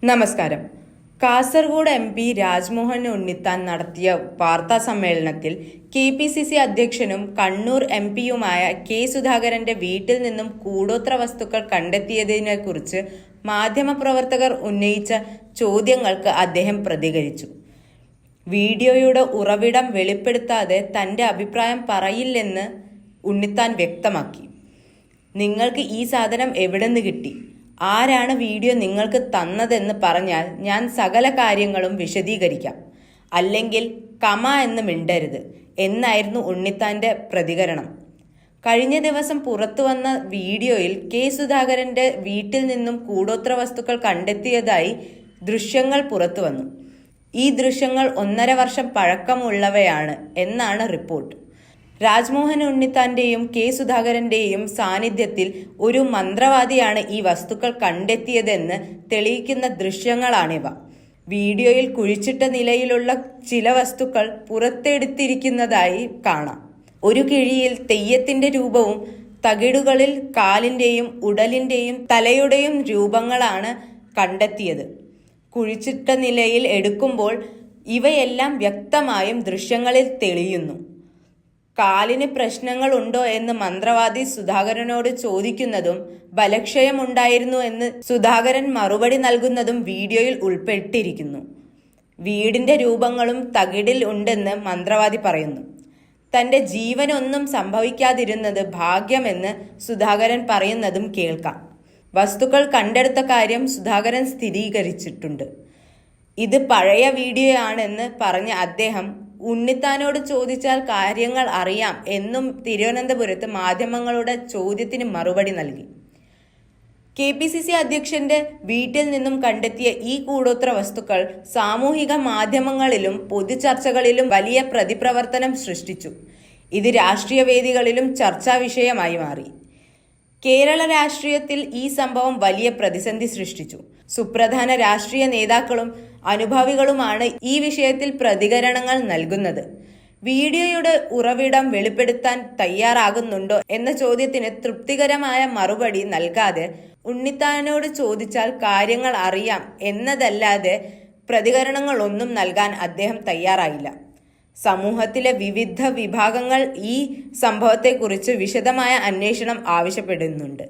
നമസ്കാരം. കാസർഗോഡ് MP രാജ്മോഹൻ ഉണ്ണിത്താൻ നടത്തിയ വാർത്താ സമ്മേളനത്തിൽ KPCC അധ്യക്ഷനും കണ്ണൂർ MP-യുമായ K. സുധാകരന്റെ വീട്ടിൽ നിന്നും കൂടോത്ര വസ്തുക്കൾ കണ്ടെത്തിയതിനെക്കുറിച്ച് മാധ്യമപ്രവർത്തകർ ഉന്നയിച്ച ചോദ്യങ്ങൾക്ക് അദ്ദേഹം പ്രതികരിച്ചു. വീഡിയോയുടെ ഉറവിടം വെളിപ്പെടുത്താതെ തന്റെ അഭിപ്രായം പറയില്ലെന്ന് ഉണ്ണിത്താൻ വ്യക്തമാക്കി. നിങ്ങൾക്ക് ഈ സാധനം എവിടെന്ന് കിട്ടി, ആരാണ് വീഡിയോ നിങ്ങൾക്ക് തന്നതെന്ന് പറഞ്ഞാൽ ഞാൻ സകല കാര്യങ്ങളും വിശദീകരിക്കാം, അല്ലെങ്കിൽ കമ എന്ന് മിണ്ടരുത് എന്നായിരുന്നു ഉണ്ണിത്താന്റെ പ്രതികരണം. കഴിഞ്ഞ ദിവസം പുറത്തുവന്ന വീഡിയോയിൽ K. സുധാകരന്റെ വീട്ടിൽ നിന്നും കൂടോത്ര വസ്തുക്കൾ കണ്ടെത്തിയതായി ദൃശ്യങ്ങൾ പുറത്തുവന്നു. ഈ ദൃശ്യങ്ങൾ 1.5 വർഷം പഴക്കമുള്ളവയാണ് എന്നാണ് റിപ്പോർട്ട്. രാജ്മോഹൻ ഉണ്ണിത്താന്റെയും K. സുധാകരന്റെയും സാന്നിധ്യത്തിൽ ഒരു മന്ത്രവാദിയാണ് ഈ വസ്തുക്കൾ കണ്ടെത്തിയതെന്ന് തെളിയിക്കുന്ന ദൃശ്യങ്ങളാണിവ. വീഡിയോയിൽ കുഴിച്ചിട്ട നിലയിലുള്ള ചില വസ്തുക്കൾ പുറത്തെടുത്തിരിക്കുന്നതായി കാണാം. ഒരു കിഴിയിൽ തെയ്യത്തിന്റെ രൂപവും തകിടുകളിൽ കാലിന്റെയും ഉടലിന്റെയും തലയുടെയും രൂപങ്ങളാണ് കണ്ടെത്തിയത്. കുഴിച്ചിട്ട നിലയിൽ എടുക്കുമ്പോൾ ഇവയെല്ലാം വ്യക്തമായും ദൃശ്യങ്ങളിൽ തെളിയുന്നു. കാലിന് പ്രശ്നങ്ങളുണ്ടോ എന്ന് മന്ത്രവാദി സുധാകരനോട് ചോദിക്കുന്നതും ബലക്ഷയമുണ്ടായിരുന്നു എന്ന് സുധാകരൻ മറുപടി നൽകുന്നതും വീഡിയോയിൽ ഉൾപ്പെട്ടിരിക്കുന്നു. വീടിന്റെ രൂപങ്ങളും തകിടിൽ ഉണ്ടെന്ന് മന്ത്രവാദി പറയുന്നു. തന്റെ ജീവനൊന്നും സംഭവിക്കാതിരുന്നത് ഭാഗ്യമെന്ന് സുധാകരൻ പറയുന്നതും കേൾക്കാം. വസ്തുക്കൾ കണ്ടെടുത്ത കാര്യം സുധാകരൻ സ്ഥിരീകരിച്ചിട്ടുണ്ട്. ഇത് പഴയ വീഡിയോ ആണെന്ന് പറഞ്ഞ അദ്ദേഹം ഉണ്ണിത്താനോട് ചോദിച്ചാൽ കാര്യങ്ങൾ അറിയാം എന്നും തിരുവനന്തപുരത്ത് മാധ്യമങ്ങളുടെ ചോദ്യത്തിന് മറുപടി നൽകി. KPCC അധ്യക്ഷന്റെ വീട്ടിൽ നിന്നും കണ്ടെത്തിയ ഈ കൂടോത്ര വസ്തുക്കൾ സാമൂഹിക മാധ്യമങ്ങളിലും പൊതുചർച്ചകളിലും വലിയ പ്രതിപ്രവർത്തനം സൃഷ്ടിച്ചു. ഇത് രാഷ്ട്രീയ വേദികളിലും ചർച്ചാ വിഷയമായി മാറി. കേരള രാഷ്ട്രീയത്തിൽ ഈ സംഭവം വലിയ പ്രതിസന്ധി സൃഷ്ടിച്ചു. സുപ്രധാന രാഷ്ട്രീയ നേതാക്കളും അനുഭാവികളുമാണ് ഈ വിഷയത്തിൽ പ്രതികരണങ്ങൾ നൽകുന്നത്. വീഡിയോയുടെ ഉറവിടം വെളിപ്പെടുത്താൻ തയ്യാറാകുന്നുണ്ടോ എന്ന ചോദ്യത്തിന് തൃപ്തികരമായ മറുപടി നൽകാതെ ഉണ്ണിത്താനോട് ചോദിച്ചാൽ കാര്യങ്ങൾ അറിയാം എന്നതല്ലാതെ പ്രതികരണങ്ങളൊന്നും നൽകാൻ അദ്ദേഹം തയ്യാറായില്ല. സമൂഹത്തിലെ വിവിധ വിഭാഗങ്ങൾ ഈ സംഭവത്തെക്കുറിച്ച് വിശദമായ അന്വേഷണം ആവശ്യപ്പെടുന്നുണ്ട്.